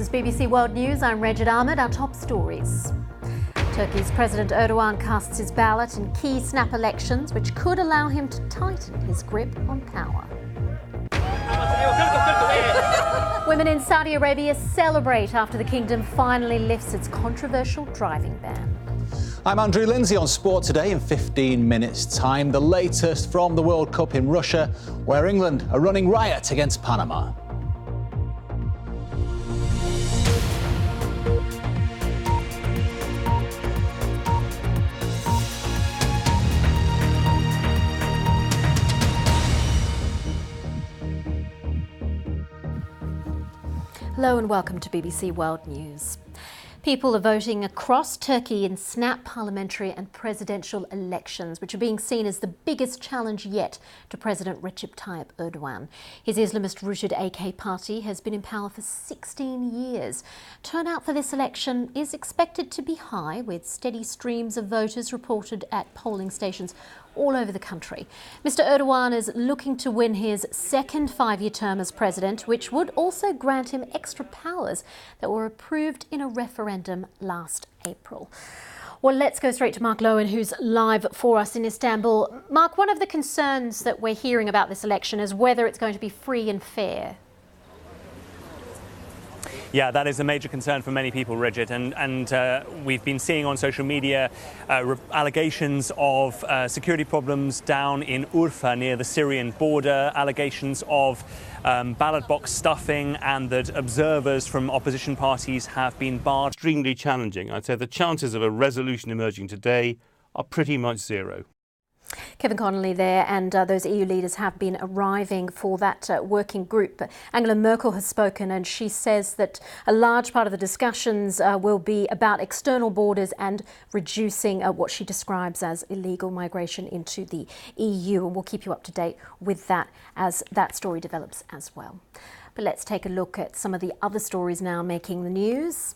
is BBC World News. I'm Regid Ahmed. Our top stories. Turkey's President Erdogan casts his ballot in key snap elections, which could allow him to tighten his grip on power. Women in Saudi Arabia celebrate after the kingdom finally lifts its controversial driving ban. I'm Andrew Lindsay on Sport Today in 15 minutes' time. The latest from the World Cup in Russia, where England are running riot against Panama. Hello and welcome to BBC World News. People are voting across Turkey in snap parliamentary and presidential elections, which are being seen as the biggest challenge yet to President Recep Tayyip Erdogan. His Islamist-rooted AK party has been in power for 16 years. Turnout for this election is expected to be high, with steady streams of voters reported at polling stations all over the country. Mr. Erdogan is looking to win his second five-year term as president, which would also grant him extra powers that were approved in a referendum last April. Well, let's go straight to Mark Lowen, who's live for us in Istanbul. Mark, one of the concerns that we're hearing about this election is whether it's going to be free and fair. Yeah, that is a major concern for many people, Regid, and we've been seeing on social media allegations of security problems down in Urfa near the Syrian border, allegations of ballot box stuffing, and that observers from opposition parties have been barred. Extremely challenging. I'd say the chances of a resolution emerging today are pretty much zero. Kevin Connolly there, and those EU leaders have been arriving for that working group. Angela Merkel has spoken, and she says that a large part of the discussions will be about external borders and reducing what she describes as illegal migration into the EU. And we'll keep you up to date with that as that story develops as well. But let's take a look at some of the other stories now making the news.